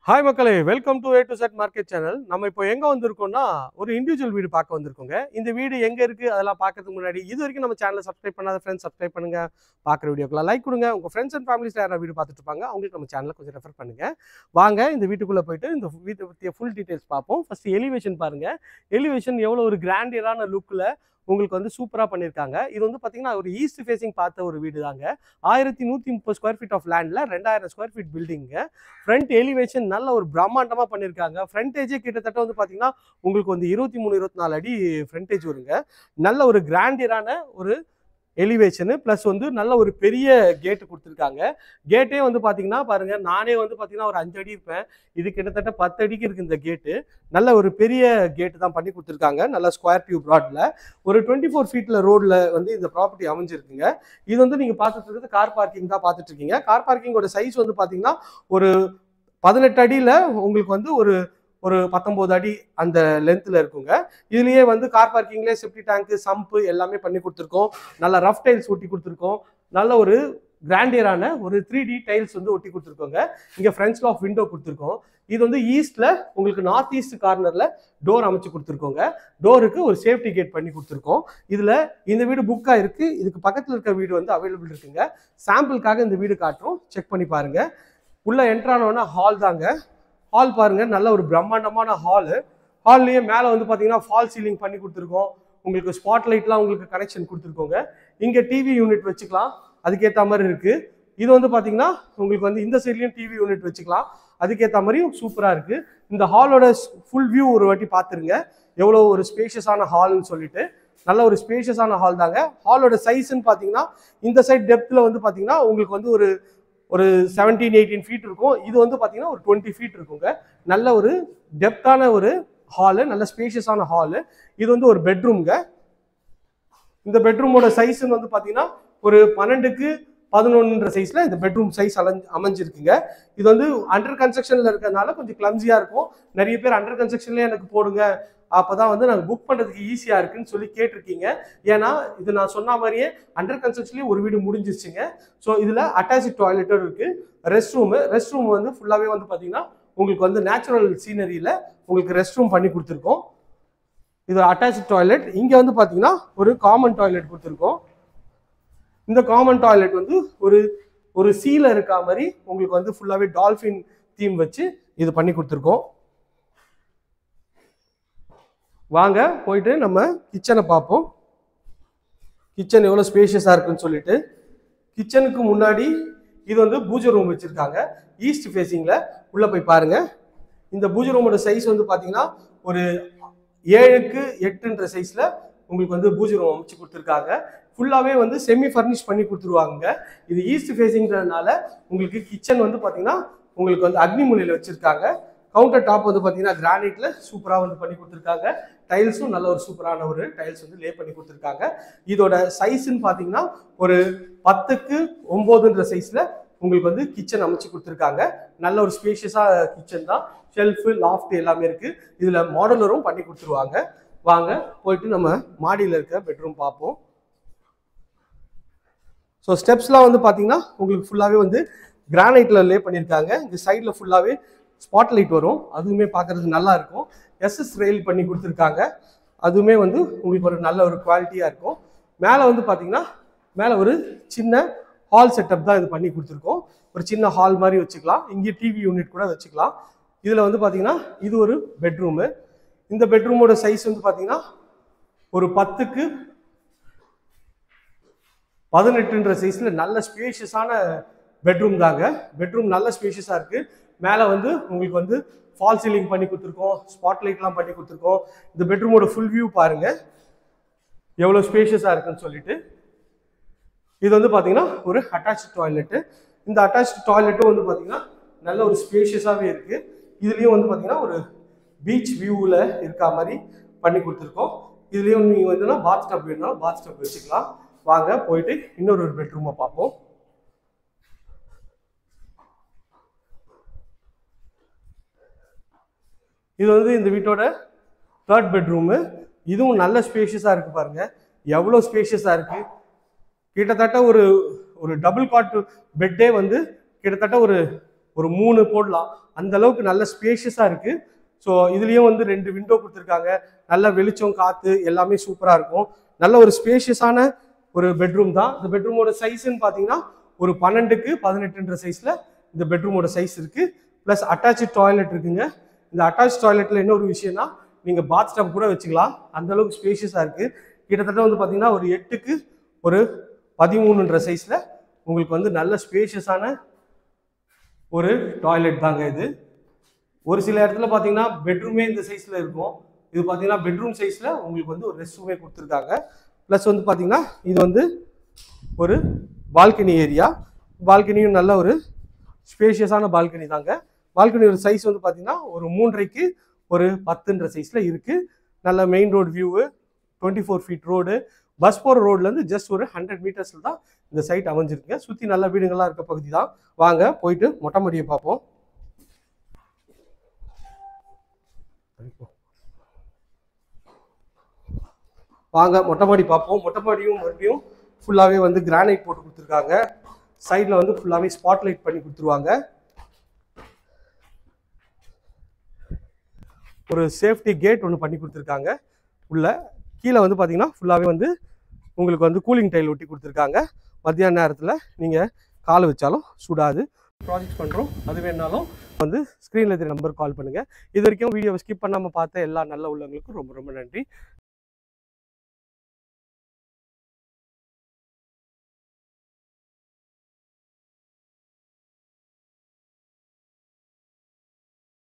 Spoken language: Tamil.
ஹாய் மக்களே, welcome to A to Z market channel. நம்ம இப்போ எங்கே வந்திருக்கோம்னா ஒரு இண்டிவிஜுவல் வீடு பார்க்க வந்திருக்கோங்க. இந்த வீடு எங்கே இருக்குது அதெல்லாம் பார்க்கறதுக்கு முன்னாடி இது வரைக்கும் நம்ம சேனலை சப்ஸ்கிரைப் பண்ணாத ஃப்ரெண்ட்ஸ் சப்ஸ்கிரைப் பண்ணுங்க. பார்க்குற வீடியோக்கெல்லாம் லைக் கொடுங்க. உங்கள் ஃப்ரெண்ட்ஸ் அண்ட் ஃபேமிலிஸ் யாராவது வீடு பார்த்துட்டு இருப்பாங்க அவங்களுக்கு நம்ம சேனலை கொஞ்சம் ரெஃபர் பண்ணுங்க. வாங்க இந்த வீட்டுக்குள்ளே போயிட்டு இந்த வீட்டை பற்றிய ஃபுல் டீட்டெயில்ஸ் பார்ப்போம். ஃபர்ஸ்ட் எலிவேஷன் பாருங்க. எலிவேஷன் எவ்வளோ ஒரு கிராண்டியரான லுக்கில் உங்களுக்கு வந்து சூப்பராக பண்ணியிருக்காங்க. இது வந்து பார்த்தீங்கன்னா ஒரு ஈஸ்ட் ஃபேஸிங் பார்த்த ஒரு வீடு தாங்க. 1130 ஸ்கொயர் ஃபீட் ஆஃப் லேண்டில் 2000 ஸ்கொயர் ஃபீட் பில்டிங்க. ஃப்ரண்ட் எலிவேஷன் நல்ல ஒரு பிரம்மாண்டமாக பண்ணியிருக்காங்க. ஃப்ரண்டேஜே கிட்டத்தட்ட வந்து பார்த்தீங்கன்னா உங்களுக்கு வந்து 23-24 அடி ஃப்ரண்டேஜ் வருங்க. நல்ல ஒரு கிராண்டியரான ஒரு எலிவேஷனு ப்ளஸ் வந்து நல்ல ஒரு பெரிய கேட்டு கொடுத்துருக்காங்க. கேட்டே வந்து பார்த்தீங்கன்னா பாருங்கள், நானே வந்து பார்த்தீங்கன்னா ஒரு 5 அடி இருப்பேன். இது கிட்டத்தட்ட 10 அடிக்கு இருக்குது இந்த கேட்டு. நல்ல ஒரு பெரிய கேட்டு தான் பண்ணி கொடுத்துருக்காங்க. நல்ல ஸ்கொயர் டியூப் ரோட்டில் ஒரு 24 ஃபீட்டில் ரோடில் வந்து இந்த ப்ராப்பர்ட்டி அமைஞ்சிருக்குங்க. இது வந்து நீங்கள் பார்த்துட்டு இருக்கிறது கார் பார்க்கிங் தான் பார்த்துட்டு இருக்கீங்க. கார் பார்க்கிங்கோட சைஸ் வந்து பார்த்தீங்கன்னா ஒரு 18 அடியில் உங்களுக்கு வந்து ஒரு 19 அடி அந்த லென்த்தில் இருக்குங்க. இதுலேயே வந்து கார் பார்க்கிங்லேயே செப்டி டேங்க்கு சம்பு எல்லாமே பண்ணி கொடுத்துருக்கோம். நல்ல ரஃப் டைல்ஸ் ஒட்டி கொடுத்துருக்கோம். நல்ல ஒரு கிராண்டியரான ஒரு 3D டைல்ஸ் வந்து ஒட்டி கொடுத்துருக்கோங்க. இங்கே ஃப்ரண்ட்ஸில் ஆஃப் விண்டோ கொடுத்துருக்கோம். இது வந்து ஈஸ்ட்டில் உங்களுக்கு நார்த் ஈஸ்ட் கார்னரில் டோர் அமைச்சு கொடுத்துருக்கோங்க. டோருக்கு ஒரு சேஃப்டி கேட் பண்ணி கொடுத்துருக்கோம். இதில் இந்த வீடு புக்காக இருக்குது. இதுக்கு பக்கத்தில் இருக்க வீடு வந்து அவைலபிள் இருக்குங்க. சாம்பிளுக்காக இந்த வீடு காட்டுறோம், செக் பண்ணி பாருங்கள். உள்ளே என்ட்ரானோன்னா ஹால் தாங்க. ஹால் பாருங்க, நல்ல ஒரு பிரம்மாண்டமான ஹாலு. ஹால்லேயே மேலே வந்து பார்த்தீங்கன்னா ஃபால் சீலிங் பண்ணி கொடுத்துருக்கோம். உங்களுக்கு ஸ்பாட் லைட்லாம் உங்களுக்கு கனெக்ஷன் கொடுத்துருக்கோங்க. இங்கே டிவி யூனிட் வச்சுக்கலாம், அதுக்கேற்ற மாதிரி இருக்குது. இது வந்து பார்த்தீங்கன்னா உங்களுக்கு வந்து இந்த சைட்லேயும் டிவி யூனிட் வச்சுக்கலாம், அதுக்கேற்ற மாதிரியும் சூப்பராக இருக்குது. இந்த ஹாலோட ஃபுல் வியூ ஒரு வாட்டி பார்த்துருங்க, எவ்வளோ ஒரு ஸ்பேஷியஸான ஹால்னு சொல்லிட்டு. நல்ல ஒரு ஸ்பேஷியஸான ஹால் தாங்க. ஹாலோட சைஸ்ன்னு பார்த்தீங்கன்னா இந்த சைட் டெப்த்தில் வந்து பார்த்தீங்கன்னா உங்களுக்கு வந்து ஒரு 17-18 ஃபீட் இருக்கும். இது வந்து பார்த்தீங்கன்னா ஒரு 20 ஃபீட் இருக்குங்க. நல்ல ஒரு டெப்த்தான ஒரு ஹாலு, நல்ல ஸ்பேஷியஸான ஹாலு. இது வந்து ஒரு பெட்ரூம்ங்க. இந்த பெட்ரூமோட சைஸ்ன்னு வந்து பார்த்தீங்கன்னா ஒரு 12x11 சைஸில் இந்த பெட்ரூம் சைஸ் அமைஞ்சிருக்குங்க. இது வந்து அண்டர் கன்ஸ்ட்ரக்ஷனில் இருக்கிறதுனால கொஞ்சம் கிளம்ஸியாக இருக்கும். நிறைய பேர் அண்டர் கன்ஸ்ட்ரக்ஷன்லேயே எனக்கு போடுங்க, அப்போதான் வந்து நாங்கள் புக் பண்ணுறதுக்கு ஈஸியாக இருக்குன்னு சொல்லி கேட்டிருக்கீங்க. ஏன்னா இது நான் சொன்ன மாதிரியே அண்டர் கன்ஸ்ட்ரக்ஷன்லேயே ஒரு வீடு முடிஞ்சிருச்சுங்க. ஸோ இதில் அட்டாச்சு டாய்லெட்டும் இருக்குது. ரெஸ்ட் ரூம் வந்து ஃபுல்லாகவே வந்து பார்த்தீங்கன்னா உங்களுக்கு வந்து நேச்சுரல் சீனரியில் உங்களுக்கு ரெஸ்ட் ரூம் பண்ணி கொடுத்துருக்கோம். இது அட்டாச்சு டாய்லெட். இங்கே வந்து பார்த்தீங்கன்னா ஒரு காமன் டாய்லெட் கொடுத்துருக்கோம். இந்த காமன் டாய்லெட் வந்து ஒரு சீல இருக்கா மாதிரி உங்களுக்கு வந்து ஃபுல்லாகவே டால்ஃபின் தீம் வச்சு இது பண்ணி கொடுத்துருக்கோம். வாங்க போயிட்டு நம்ம கிச்சனை பார்ப்போம். கிச்சன் எவ்வளோ ஸ்பேஷியஸாக இருக்குன்னு சொல்லிட்டு. கிச்சனுக்கு முன்னாடி இது வந்து பூஜை ரூம் வச்சுருக்காங்க ஈஸ்ட் ஃபேஸிங்கில். உள்ளே போய் பாருங்கள். இந்த பூஜை ரூமோட சைஸ் வந்து பார்த்தீங்கன்னா ஒரு 7x8 சைஸில் உங்களுக்கு வந்து பூஜை ரூம் அமைச்சு கொடுத்துருக்காங்க. ஃபுல்லாகவே வந்து செமி ஃபர்னிஷ் பண்ணி கொடுத்துருவாங்க. இது ஈஸ்ட் ஃபேஸிங்கிறதுனால உங்களுக்கு கிச்சன் வந்து பார்த்தீங்கன்னா உங்களுக்கு வந்து அக்னி மூலையில் வச்சுருக்காங்க. கவுண்டர் டாப் வந்து பார்த்தீங்கன்னா கிரானைட்டில் சூப்பராக வந்து பண்ணி கொடுத்துருக்காங்க. டைல்ஸும் நல்ல ஒரு சூப்பரான ஒரு டைல்ஸ் வந்து லே பண்ணி கொடுத்துருக்காங்க. இதோட சைஸ்ன்னு பார்த்தீங்கன்னா ஒரு 10x9 சைஸில் உங்களுக்கு வந்து கிச்சன் அமைச்சு கொடுத்துருக்காங்க. நல்ல ஒரு ஸ்பேஷியஸாக கிச்சன் தான். ஷெல்ஃபு லாஃப்ட் எல்லாமே இருக்குது. இதில் மாடலரும் பண்ணி கொடுத்துருவாங்க. வாங்க போயிட்டு நம்ம மாடியில் இருக்க பெட்ரூம் பார்ப்போம். ஸோ ஸ்டெப்ஸ்லாம் வந்து பார்த்தீங்கன்னா உங்களுக்கு ஃபுல்லாகவே வந்து கிரானைட்டில் லே பண்ணியிருக்காங்க. இந்த சைடில் ஃபுல்லாகவே ஸ்பாட் லைட் வரும், அதுவுமே பார்க்குறதுக்கு நல்லா இருக்கும். SS ரெயில் பண்ணி கொடுத்துருக்காங்க, அதுவுமே வந்து உங்களுக்கு ஒரு நல்ல ஒரு குவாலிட்டியாக இருக்கும். மேலே வந்து பார்த்தீங்கன்னா மேலே ஒரு சின்ன ஹால் செட்டப் தான் இது பண்ணி கொடுத்துருக்கோம். ஒரு சின்ன ஹால் மாதிரி வச்சுக்கலாம். இங்கே டிவி யூனிட் கூட வச்சுக்கலாம். இதில் வந்து பார்த்தீங்கன்னா இது ஒரு பெட்ரூமு. இந்த பெட்ரூமோட சைஸ் வந்து பார்த்தீங்கன்னா ஒரு 10x18 சைஸில் நல்ல ஸ்பேஷியஸான பெட்ரூம் தாங்க. பெட்ரூம் நல்ல ஸ்பேஷியஸாக இருக்குது. மேலே வந்து உங்களுக்கு வந்து ஃபால் சீலிங் பண்ணி கொடுத்துருக்கோம், ஸ்பாட் லைட்லாம் பண்ணி கொடுத்துருக்கோம். இந்த பெட்ரூமோட ஃபுல் வியூ பாருங்கள் எவ்வளோ ஸ்பேஷியஸாக இருக்குன்னு சொல்லிட்டு. இது வந்து பார்த்தீங்கன்னா ஒரு அட்டாச்சு டாய்லெட்டு. இந்த அட்டாச்சு டாய்லெட்டும் வந்து பார்த்தீங்கன்னா நல்ல ஒரு ஸ்பேஷியஸாகவே இருக்குது. இதுலேயும் வந்து பார்த்தீங்கன்னா ஒரு பீச் வியூவில் இருக்கா மாதிரி பண்ணி கொடுத்துருக்கோம். இதுலேயும் நீங்கள் வந்துன்னா பாத் டப் வேணும்னாலும் பாத் டப் வச்சுக்கலாம். வாங்க போயிட்டு இன்னொரு பெட்ரூமை பார்ப்போம். இது வந்து இந்த வீட்டோட 3rd பெட்ரூமு. இதுவும் நல்ல ஸ்பேஷியஸாக இருக்குது பாருங்கள், எவ்வளோ ஸ்பேஷியஸாக இருக்குது. கிட்டத்தட்ட ஒரு டபுள் காட் பெட்டே வந்து கிட்டத்தட்ட ஒரு ஒரு 3 போடலாம். அந்த அளவுக்கு நல்ல ஸ்பேஷியஸாக இருக்குது. ஸோ இதுலேயும் வந்து 2 விண்டோ கொடுத்துருக்காங்க. நல்ல வெளிச்சம் காற்று எல்லாமே சூப்பராக இருக்கும். நல்ல ஒரு ஸ்பேஷியஸான ஒரு பெட்ரூம் தான். இந்த பெட்ரூமோட சைஸ்ன்னு பார்த்தீங்கன்னா ஒரு 12க்கு 18ன்ற சைஸில் இந்த பெட்ரூமோட சைஸ் இருக்குது. ப்ளஸ் அட்டாச்சு டாய்லெட் இருக்குங்க. இந்த அட்டாச் டாய்லெட்டில் என்ன ஒரு விஷயம்னா நீங்கள் பாத் டப் கூட வச்சுக்கலாம். அந்த அளவுக்கு ஸ்பேஷியஸாக இருக்குது. கிட்டத்தட்ட வந்து பார்த்தீங்கன்னா ஒரு 8க்கு ஒரு 13ன்ற சைஸில் உங்களுக்கு வந்து நல்ல ஸ்பேஷியஸான ஒரு டாய்லெட் தாங்க இது. ஒரு சில இடத்துல பார்த்தீங்கன்னா பெட்ரூமே இந்த சைஸில் இருக்கும். இது பார்த்தீங்கன்னா பெட்ரூம் சைஸில் உங்களுக்கு வந்து ஒரு ரெஸ்ட் ரூமே கொடுத்துருக்காங்க. ப்ளஸ் வந்து பார்த்தீங்கன்னா இது வந்து ஒரு பால்கனி ஏரியா. பால்கனியும் நல்ல ஒரு ஸ்பேஷியஸான பால்கனி தாங்க. பால்கனியோட சைஸ் வந்து பார்த்தீங்கன்னா ஒரு 3.5க்கு ஒரு 10ன்ற சைஸில் இருக்குது. நல்ல main road view, 24 feet road. Bus போகிற ரோட்லேருந்து ஜஸ்ட் ஒரு 100 மீட்டர்ஸில் தான் இந்த சைட் அமைஞ்சிருக்குங்க. சுற்றி நல்ல வீடுகள்லாம் இருக்க பகுதி தான். வாங்க போயிட்டு மொட்டை மாடியை பார்ப்போம். வாங்க மொட்டை மாடி பார்ப்போம். மொட்டை மாடியும் மறுபடியும் ஃபுல்லாகவே வந்து கிரானைட் போட்டு கொடுத்துருக்காங்க. சைடில் வந்து ஃபுல்லாகவே ஸ்பாட்லைட் பண்ணி கொடுத்துருவாங்க. ஒரு சேஃப்டி கேட் ஒன்று பண்ணி கொடுத்துருக்காங்க. உள்ள கீழே வந்து பார்த்தீங்கன்னா ஃபுல்லாகவே வந்து உங்களுக்கு வந்து கூலிங் டைல் ஒட்டி கொடுத்துருக்காங்க. மத்தியான நேரத்தில் நீங்கள் காலை வச்சாலும் சுடாது. ப்ராஜெக்ட் பண்ணுறோம். அது வேணாலும் வந்து ஸ்க்ரீனில் இருக்கிற நம்பருக்கு கால் பண்ணுங்கள். இது வரைக்கும் வீடியோவை ஸ்கிப் பண்ணாமல் பார்த்த எல்லா நல்ல உள்ளவங்களுக்கும் ரொம்ப ரொம்ப நன்றி.